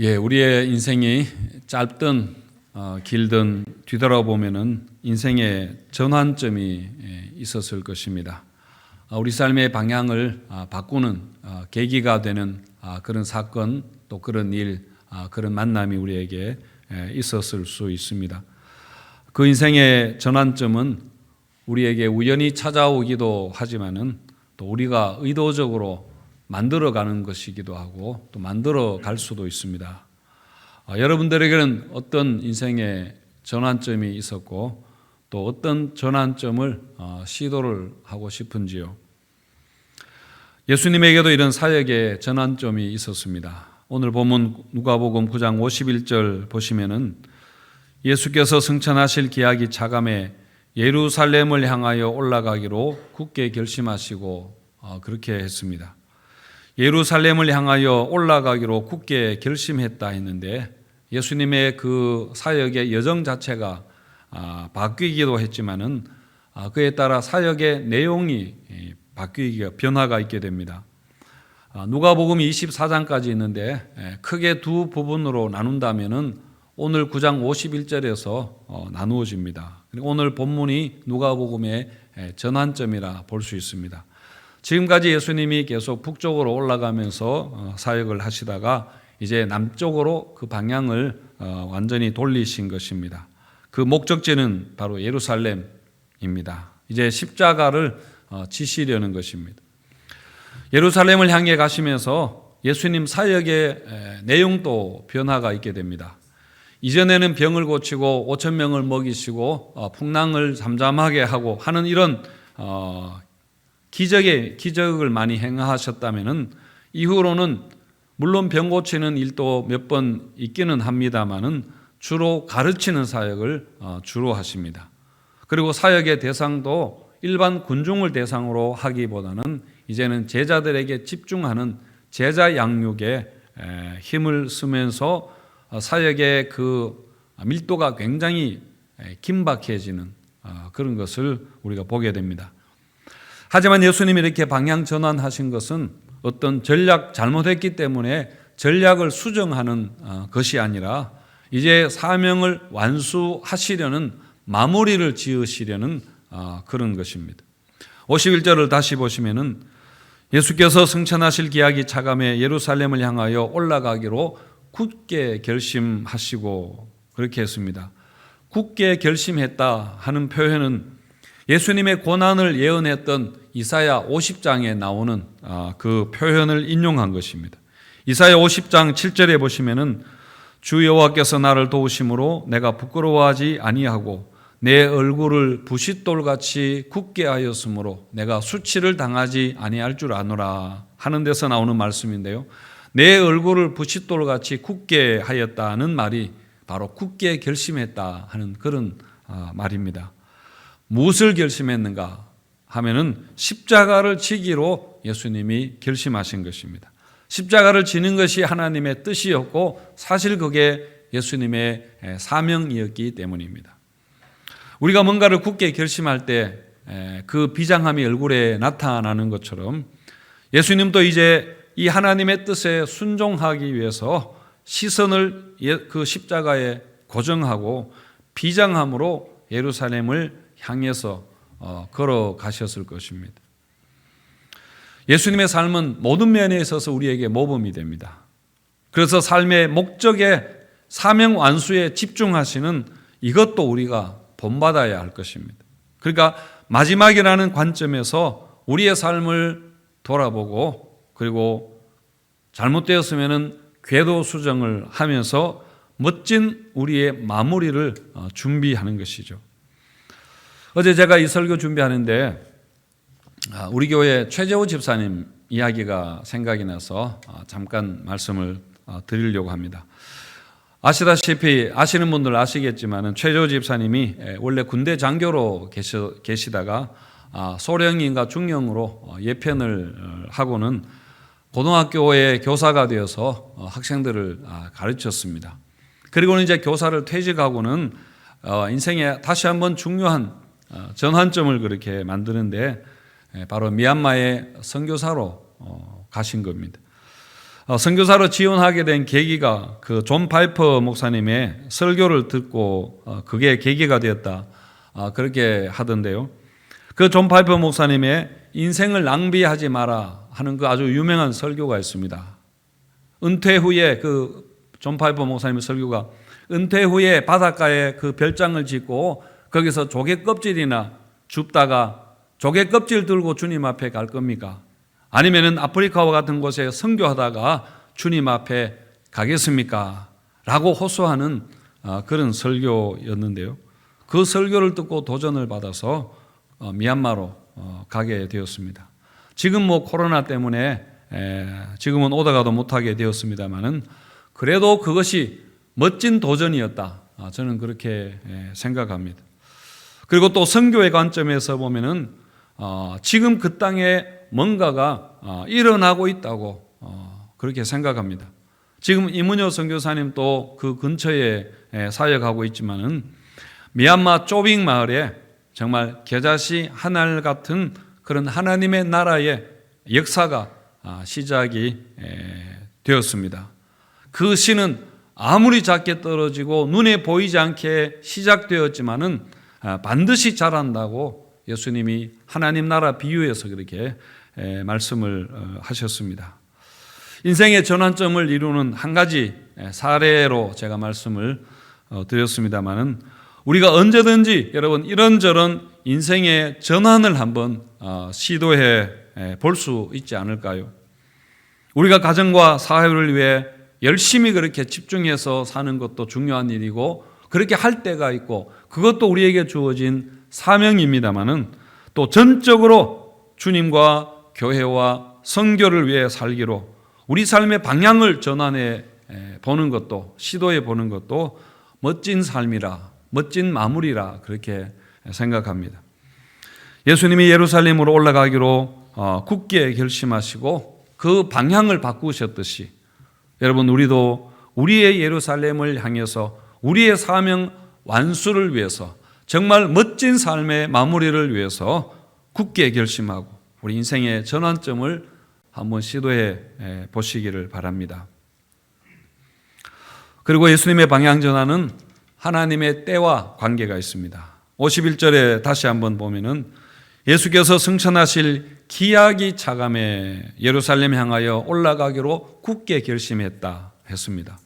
우리의 인생이 짧든 길든 뒤돌아보면은 인생의 전환점이 있었을 것입니다. 우리 삶의 방향을 바꾸는 계기가 되는 그런 사건, 또 그런 일, 그런 만남이 우리에게 있었을 수 있습니다. 그 인생의 전환점은 우리에게 우연히 찾아오기도 하지만은 또 우리가 의도적으로 만들어가는 것이기도 하고 또 만들어 갈 수도 있습니다. 여러분들에게는 어떤 인생의 전환점이 있었고 또 어떤 전환점을 시도를 하고 싶은지요? 예수님에게도 이런 사역의 전환점이 있었습니다. 오늘 본문 누가복음 9장 51절 보시면은 예수께서 승천하실 기약이 차감해 예루살렘을 향하여 올라가기로 굳게 결심하시고 그렇게 했습니다. 예루살렘을 향하여 올라가기로 굳게 결심했다 했는데 예수님의 그 사역의 여정 자체가 바뀌기도 했지만은 그에 따라 사역의 내용이 바뀌기가 변화가 있게 됩니다. 누가복음 24장까지 있는데 크게 두 부분으로 나눈다면은 오늘 9장 51절에서 나누어집니다. 오늘 본문이 누가복음의 전환점이라 볼 수 있습니다. 지금까지 예수님이 계속 북쪽으로 올라가면서 사역을 하시다가 이제 남쪽으로 그 방향을 완전히 돌리신 것입니다. 그 목적지는 바로 예루살렘입니다. 이제 십자가를 지시려는 것입니다. 예루살렘을 향해 가시면서 예수님 사역의 내용도 변화가 있게 됩니다. 이전에는 병을 고치고 5천 명을 먹이시고 풍랑을 잠잠하게 하고 하는 이런 기적을 많이 행하셨다면은 이후로는 물론 병 고치는 일도 몇 번 있기는 합니다만은 주로 가르치는 사역을 주로 하십니다. 그리고 사역의 대상도 일반 군중을 대상으로 하기보다는 이제는 제자들에게 집중하는 제자 양육에 힘을 쓰면서 사역의 그 밀도가 굉장히 긴박해지는 그런 것을 우리가 보게 됩니다. 하지만 예수님이 이렇게 방향 전환하신 것은 어떤 잘못했기 때문에 전략을 수정하는 것이 아니라 이제 사명을 완수하시려는 마무리를 지으시려는 그런 것입니다. 51절을 다시 보시면은 예수께서 승천하실 기약이 차감해 예루살렘을 향하여 올라가기로 굳게 결심하시고 그렇게 했습니다. 굳게 결심했다 하는 표현은 예수님의 고난을 예언했던 이사야 50장에 나오는 그 표현을 인용한 것입니다. 이사야 50장 7절에 보시면은 주 여호와께서 나를 도우심으로 내가 부끄러워하지 아니하고 내 얼굴을 부싯돌같이 굳게 하였으므로 내가 수치를 당하지 아니할 줄 아노라 하는 데서 나오는 말씀인데요. 내 얼굴을 부싯돌같이 굳게 하였다는 말이 바로 굳게 결심했다 하는 그런 말입니다. 무엇을 결심했는가 하면은 십자가를 지기로 예수님이 결심하신 것입니다. 십자가를 지는 것이 하나님의 뜻이었고 사실 그게 예수님의 사명이었기 때문입니다. 우리가 뭔가를 굳게 결심할 때 그 비장함이 얼굴에 나타나는 것처럼 예수님도 이제 이 하나님의 뜻에 순종하기 위해서 시선을 그 십자가에 고정하고 비장함으로 예루살렘을 향해서 걸어가셨을 것입니다. 예수님의 삶은 모든 면에 있어서 우리에게 모범이 됩니다. 그래서 삶의 목적에 사명 완수에 집중하시는 이것도 우리가 본받아야 할 것입니다. 그러니까 마지막이라는 관점에서 우리의 삶을 돌아보고 그리고 잘못되었으면 궤도 수정을 하면서 멋진 우리의 마무리를 준비하는 것이죠. 어제 제가 이 설교 준비하는데 우리 교회 최재호 집사님 이야기가 생각이 나서 잠깐 말씀을 드리려고 합니다. 아시다시피 아시는 분들 아시겠지만 최재호 집사님이 원래 군대 장교로 계시다가 소령인가 중령으로 예편을 하고는 고등학교의 교사가 되어서 학생들을 가르쳤습니다. 그리고는 이제 교사를 퇴직하고는 인생에 다시 한번 중요한 전환점을 그렇게 만드는데 바로 미얀마의 선교사로 가신 겁니다. 선교사로 지원하게 된 계기가 그 존 파이퍼 목사님의 설교를 듣고 그게 계기가 되었다. 그렇게 하던데요. 그 존 파이퍼 목사님의 인생을 낭비하지 마라 하는 그 아주 유명한 설교가 있습니다. 은퇴 후에 그 존 파이퍼 목사님의 설교가 은퇴 후에 바닷가에 그 별장을 짓고 거기서 조개 껍질이나 줍다가 조개 껍질 들고 주님 앞에 갈 겁니까? 아니면은 아프리카와 같은 곳에 선교하다가 주님 앞에 가겠습니까? 라고 호소하는 그런 설교였는데요. 그 설교를 듣고 도전을 받아서 미얀마로 가게 되었습니다. 지금 코로나 때문에 지금은 오다가도 못하게 되었습니다만은 그래도 그것이 멋진 도전이었다. 저는 그렇게 생각합니다. 그리고 또 선교의 관점에서 보면은 지금 그 땅에 뭔가가 일어나고 있다고 그렇게 생각합니다. 지금 이문효 선교사님도 그 근처에 사역하고 있지만은 미얀마 쪼빙 마을에 정말 겨자씨 한 알 같은 그런 하나님의 나라의 역사가 시작이 되었습니다. 그 씨는 아무리 작게 떨어지고 눈에 보이지 않게 시작되었지만은 반드시 자란다고 예수님이 하나님 나라 비유에서 그렇게 말씀을 하셨습니다. 인생의 전환점을 이루는 한 가지 사례로 제가 말씀을 드렸습니다만은 우리가 언제든지 여러분 이런저런 인생의 전환을 한번 시도해 볼 수 있지 않을까요? 우리가 가정과 사회를 위해 열심히 그렇게 집중해서 사는 것도 중요한 일이고 그렇게 할 때가 있고 그것도 우리에게 주어진 사명입니다만은 또 전적으로 주님과 교회와 선교를 위해 살기로 우리 삶의 방향을 전환해 보는 것도 시도해 보는 것도 멋진 삶이라 멋진 마무리라 그렇게 생각합니다. 예수님이 예루살렘으로 올라가기로 굳게 결심하시고 그 방향을 바꾸셨듯이 여러분 우리도 우리의 예루살렘을 향해서 우리의 사명 완수를 위해서 정말 멋진 삶의 마무리를 위해서 굳게 결심하고 우리 인생의 전환점을 한번 시도해 보시기를 바랍니다. 그리고 예수님의 방향 전환은 하나님의 때와 관계가 있습니다. 51절에 다시 한번 보면은 예수께서 승천하실 기약이 차감해 예루살렘 향하여 올라가기로 굳게 결심했다 했습니다.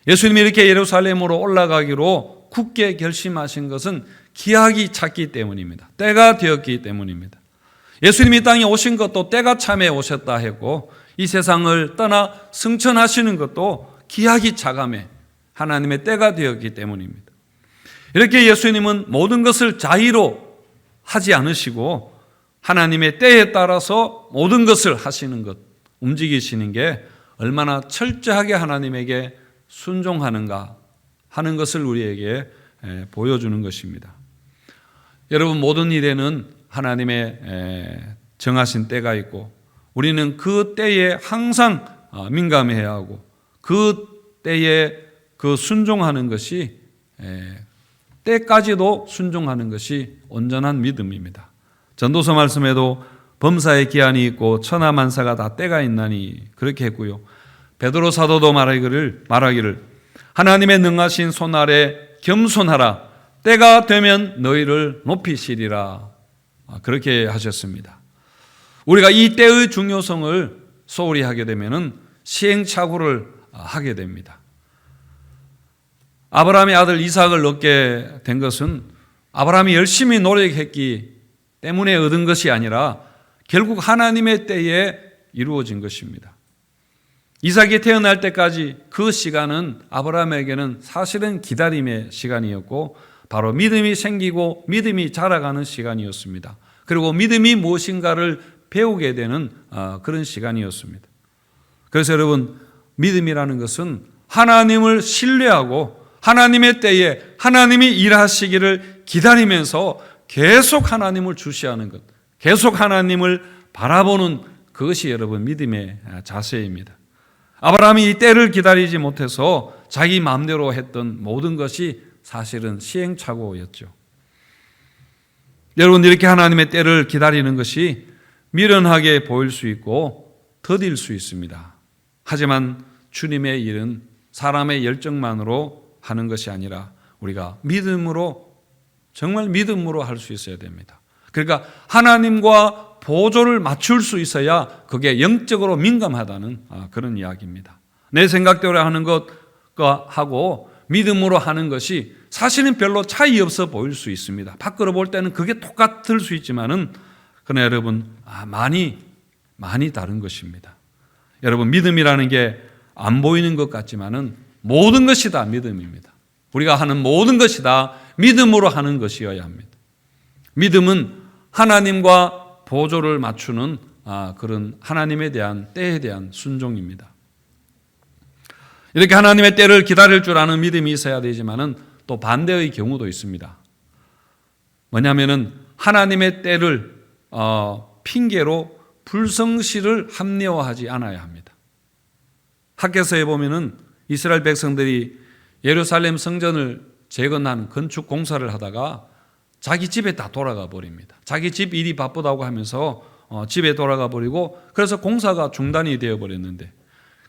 예수님이 이렇게 예루살렘으로 올라가기로 굳게 결심하신 것은 기약이 찼기 때문입니다. 때가 되었기 때문입니다. 예수님이 땅에 오신 것도 때가 참에 오셨다 했고 이 세상을 떠나 승천하시는 것도 기약이 차감해 하나님의 때가 되었기 때문입니다. 이렇게 예수님은 모든 것을 자의로 하지 않으시고 하나님의 때에 따라서 모든 것을 하시는 것, 움직이시는 게 얼마나 철저하게 하나님에게 순종하는가 하는 것을 우리에게 보여주는 것입니다. 여러분 모든 일에는 하나님의 정하신 때가 있고 우리는 그 때에 항상 민감해야 하고 그 때에 그 순종하는 것이 때까지도 순종하는 것이 온전한 믿음입니다. 전도서 말씀에도 범사의 기한이 있고 천하만사가 다 때가 있나니 그렇게 했고요. 베드로 사도도 말하기를 하나님의 능하신 손 아래 겸손하라 때가 되면 너희를 높이시리라 그렇게 하셨습니다. 우리가 이 때의 중요성을 소홀히 하게 되면 시행착오를 하게 됩니다. 아브라함의 아들 이삭을 얻게 된 것은 아브라함이 열심히 노력했기 때문에 얻은 것이 아니라 결국 하나님의 때에 이루어진 것입니다. 이삭이 태어날 때까지 그 시간은 아브라함에게는 사실은 기다림의 시간이었고 바로 믿음이 생기고 믿음이 자라가는 시간이었습니다. 그리고 믿음이 무엇인가를 배우게 되는 그런 시간이었습니다. 그래서 여러분 믿음이라는 것은 하나님을 신뢰하고 하나님의 때에 하나님이 일하시기를 기다리면서 계속 하나님을 주시하는 것, 계속 하나님을 바라보는 그것이 여러분 믿음의 자세입니다. 아브라함이 이 때를 기다리지 못해서 자기 마음대로 했던 모든 것이 사실은 시행착오였죠. 여러분 이렇게 하나님의 때를 기다리는 것이 미련하게 보일 수 있고 더딜 수 있습니다. 하지만 주님의 일은 사람의 열정만으로 하는 것이 아니라 우리가 믿음으로, 정말 믿음으로 할 수 있어야 됩니다. 그러니까 하나님과 보조를 맞출 수 있어야 그게 영적으로 민감하다는 그런 이야기입니다. 내 생각대로 하는 것과 하고 믿음으로 하는 것이 사실은 별로 차이 없어 보일 수 있습니다. 밖으로 볼 때는 그게 똑같을 수 있지만은, 그러나 여러분, 많이 다른 것입니다. 여러분, 믿음이라는 게 안 보이는 것 같지만은 모든 것이 다 믿음입니다. 우리가 하는 모든 것이 다 믿음으로 하는 것이어야 합니다. 믿음은 하나님과 보조를 맞추는 그런 하나님에 대한 때에 대한 순종입니다. 이렇게 하나님의 때를 기다릴 줄 아는 믿음이 있어야 되지만은 또 반대의 경우도 있습니다. 뭐냐면은 하나님의 때를 핑계로 불성실을 합리화하지 않아야 합니다. 학개서에 보면은 이스라엘 백성들이 예루살렘 성전을 재건하는 건축 공사를 하다가 자기 집에 다 돌아가 버립니다. 자기 집 일이 바쁘다고 하면서 집에 돌아가 버리고, 그래서 공사가 중단이 되어 버렸는데,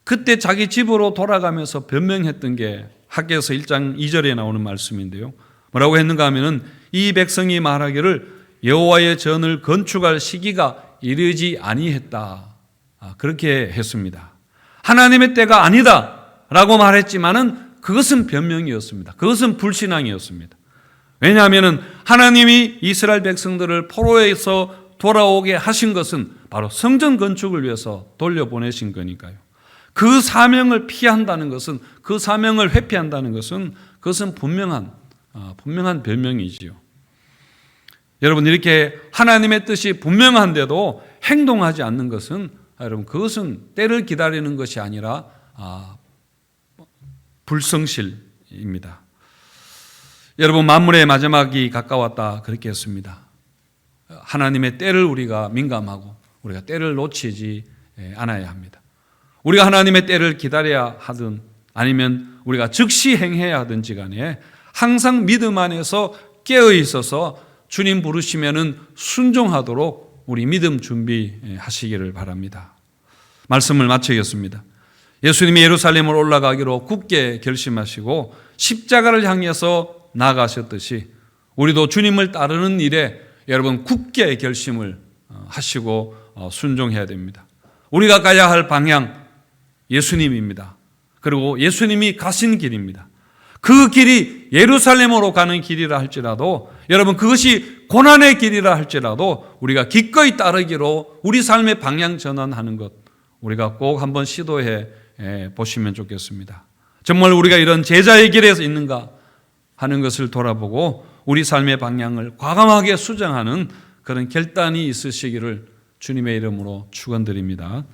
그때 자기 집으로 돌아가면서 변명했던 게 학개서 1장 2절에 나오는 말씀인데요. 뭐라고 했는가 하면은 이 백성이 말하기를 여호와의 전을 건축할 시기가 이르지 아니했다. 그렇게 했습니다. 하나님의 때가 아니다라고 말했지만은 그것은 변명이었습니다. 그것은 불신앙이었습니다. 왜냐하면은 하나님이 이스라엘 백성들을 포로에서 돌아오게 하신 것은 바로 성전 건축을 위해서 돌려보내신 거니까요. 그 사명을 피한다는 것은, 그 사명을 회피한다는 것은, 그것은 분명한 변명이지요. 여러분, 이렇게 하나님의 뜻이 분명한데도 행동하지 않는 것은, 여러분, 그것은 때를 기다리는 것이 아니라 불성실입니다. 여러분, 만물의 마지막이 가까웠다 그렇게 했습니다. 하나님의 때를 우리가 민감하고 우리가 때를 놓치지 않아야 합니다. 우리가 하나님의 때를 기다려야 하든 아니면 우리가 즉시 행해야 하든지 간에 항상 믿음 안에서 깨어 있어서 주님 부르시면은 순종하도록 우리 믿음 준비하시기를 바랍니다. 말씀을 마치겠습니다. 예수님이 예루살렘을 올라가기로 굳게 결심하시고 십자가를 향해서 나아가셨듯이 우리도 주님을 따르는 일에 여러분 굳게 결심을 하시고 순종해야 됩니다. 우리가 가야 할 방향 예수님입니다. 그리고 예수님이 가신 길입니다. 그 길이 예루살렘으로 가는 길이라 할지라도, 여러분, 그것이 고난의 길이라 할지라도 우리가 기꺼이 따르기로 우리 삶의 방향 전환하는 것, 우리가 꼭 한번 시도해 보시면 좋겠습니다. 정말 우리가 이런 제자의 길에서 있는가 하는 것을 돌아보고 우리 삶의 방향을 과감하게 수정하는 그런 결단이 있으시기를 주님의 이름으로 축원드립니다.